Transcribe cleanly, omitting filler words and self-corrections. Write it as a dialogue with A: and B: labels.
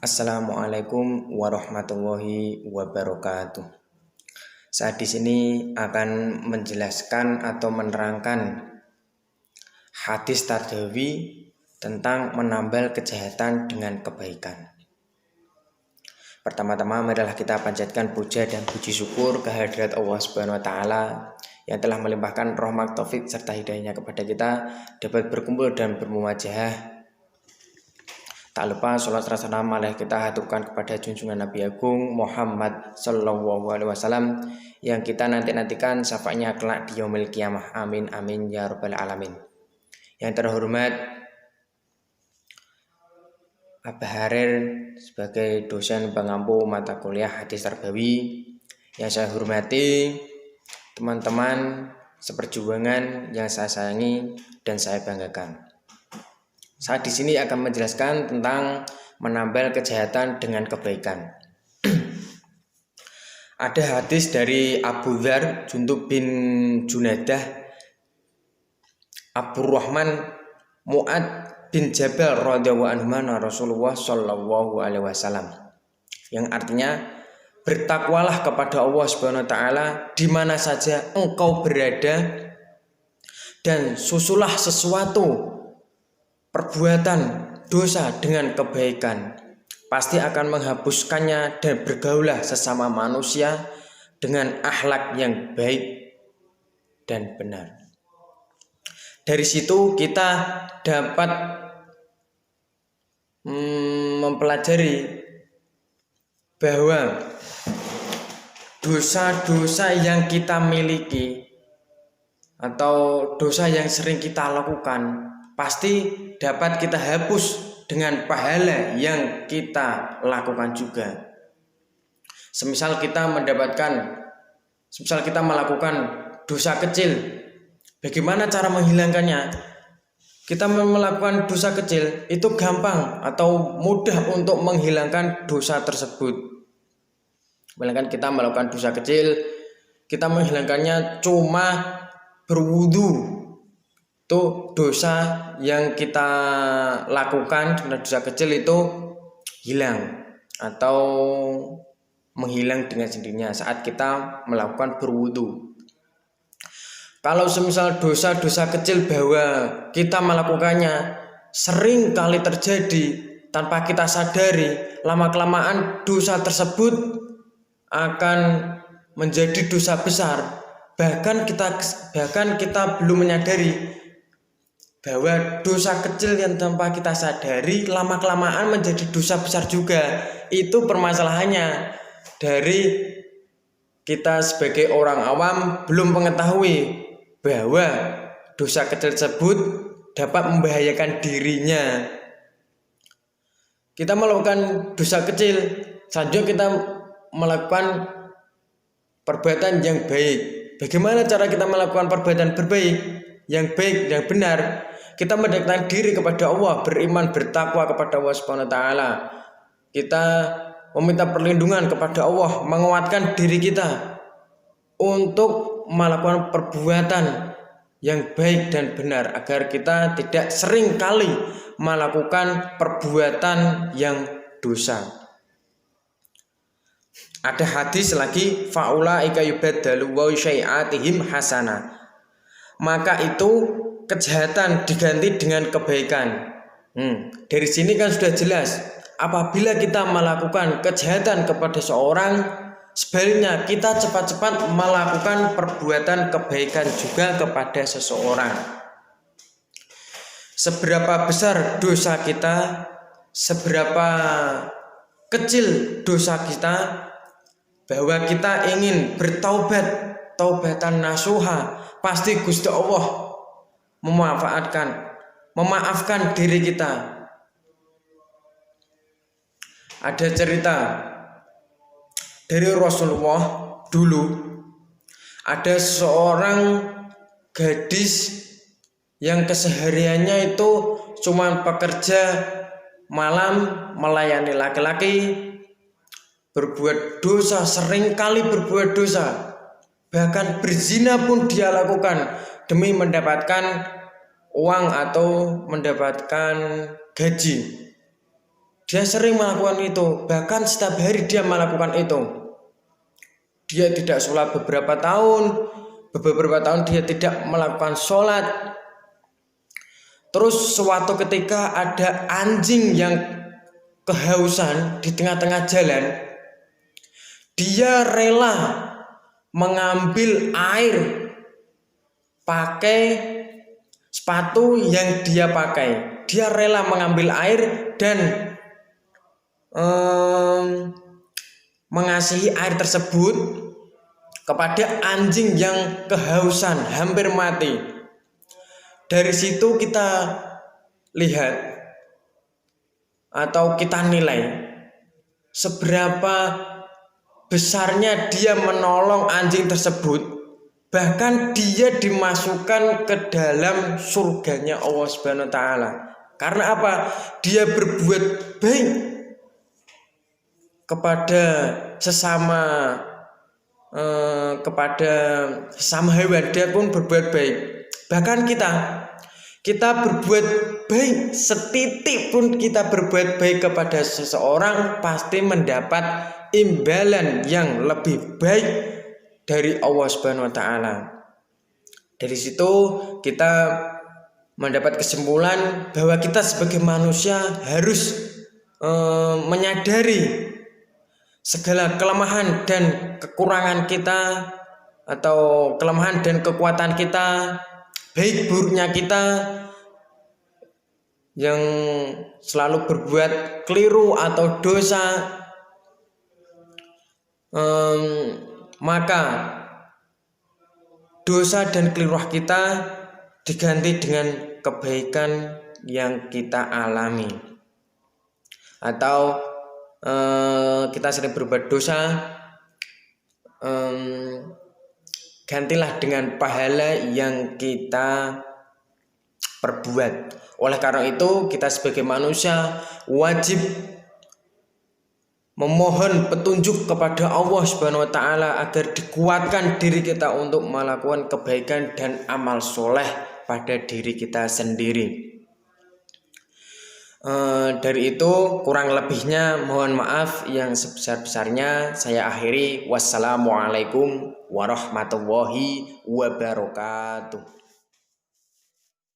A: Assalamualaikum warahmatullahi wabarakatuh. Saya di sini akan menjelaskan atau menerangkan hadis Tardawi tentang menambal kejahatan dengan kebaikan. Pertama-tama marilah kita panjatkan puja dan puji syukur kehadirat Allah Subhanahu wa taala yang telah melimpahkan rahmat, taufik serta hidayahnya kepada kita dapat berkumpul dan bermuwajahah. Tak lupa sholat serta salam kita haturkan kepada junjungan Nabi Agung Muhammad Sallallahu Alaihi Wasallam yang kita nantikan syafaatnya kelak di yaumil qiyamah. Amin amin ya rabbal alamin. Yang terhormat Abah Harir sebagai dosen pengampu mata kuliah hadis Tardawi, yang saya hormati teman-teman seperjuangan yang saya sayangi dan saya banggakan. Saya di sini akan menjelaskan tentang menambal kejahatan dengan kebaikan. Ada hadis dari Abu Dzar Jundub bin Junadah, Abdurrahman Mu'ad bin Jabal radhiyallahu anhu Rasulullah sallallahu alaihi wasallam, yang artinya bertakwalah kepada Allah Subhanahu wa taala di mana saja engkau berada dan susulah sesuatu perbuatan dosa dengan kebaikan, pasti akan menghapuskannya, dan bergaulah sesama manusia dengan akhlak yang baik dan benar. Dari situ kita dapat mempelajari bahwa dosa-dosa yang kita miliki atau dosa yang sering kita lakukan pasti dapat kita hapus dengan pahala yang kita lakukan juga. Semisal kita melakukan dosa kecil, bagaimana cara menghilangkannya? Kita melakukan dosa kecil itu gampang atau mudah untuk menghilangkan dosa tersebut. Melainkan kita melakukan dosa kecil, kita menghilangkannya cuma berwudu. Itu dosa yang kita lakukan dengan dosa kecil itu hilang atau menghilang dengan sendirinya saat kita melakukan berwudu. Kalau semisal dosa-dosa kecil bahwa kita melakukannya sering kali terjadi tanpa kita sadari, lama-kelamaan dosa tersebut akan menjadi dosa besar. Bahkan kita belum menyadari bahwa dosa kecil yang tanpa kita sadari lama-kelamaan menjadi dosa besar juga. Itu permasalahannya. Dari kita sebagai orang awam belum mengetahui bahwa dosa kecil tersebut dapat membahayakan dirinya. Kita melakukan dosa kecil, selanjutnya kita melakukan perbuatan yang baik. Bagaimana cara kita melakukan perbuatan berbaik, yang baik, yang benar? Kita mendekatkan diri kepada Allah, beriman, bertakwa kepada Allah Subhanahu wa taala. Kita meminta perlindungan kepada Allah, menguatkan diri kita untuk melakukan perbuatan yang baik dan benar agar kita tidak sering kali melakukan perbuatan yang dosa. Ada hadis lagi, faulaika yubaddalu wa syai'atihim hasanah. Maka itu kejahatan diganti dengan kebaikan. Dari sini kan sudah jelas, apabila kita melakukan kejahatan kepada seorang, sebaliknya kita cepat-cepat melakukan perbuatan kebaikan juga kepada seseorang. Seberapa besar dosa kita, seberapa kecil dosa kita, bahwa kita ingin bertaubat, taubatan nasuha, pasti Gusti Allah memaafkan diri kita. Ada cerita dari Rasulullah dulu, ada seorang gadis yang kesehariannya itu cuma pekerja malam, melayani laki-laki, berbuat dosa, seringkali berbuat dosa, bahkan berzina pun dia lakukan demi mendapatkan uang atau mendapatkan gaji. Dia sering melakukan itu, bahkan setiap hari dia melakukan itu. Dia tidak sholat beberapa tahun dia tidak melakukan sholat. Terus suatu ketika ada anjing yang kehausan di tengah-tengah jalan, dia rela mengambil air pakai sepatu yang dia pakai. Dia rela mengambil air dan mengasihi air tersebut kepada anjing yang kehausan hampir mati. Dari situ kita lihat atau kita nilai seberapa besarnya dia menolong anjing tersebut, bahkan dia dimasukkan ke dalam surganya Allah Subhanahu wa taala. Karena apa? Dia berbuat baik kepada sesama hewan, dia pun berbuat baik. Bahkan kita berbuat baik setitik pun, kita berbuat baik kepada seseorang pasti mendapat imbalan yang lebih baik dari Allah Subhanahu wa taala. Dari situ kita mendapat kesimpulan bahwa kita sebagai manusia harus menyadari segala kelemahan dan kekurangan kita, atau kelemahan dan kekuatan kita, baik buruknya kita yang selalu berbuat keliru atau dosa, maka dosa dan keliru kita diganti dengan kebaikan yang kita alami. Atau kita sering berbuat dosa, gantilah dengan pahala yang kita perbuat. Oleh karena itu, kita sebagai manusia wajib memohon petunjuk kepada Allah Subhanahu wa taala agar dikuatkan diri kita untuk melakukan kebaikan dan amal soleh pada diri kita sendiri. Dari itu kurang lebihnya mohon maaf yang sebesar-besarnya. Saya akhiri. Wassalamualaikum warahmatullahi wabarakatuh.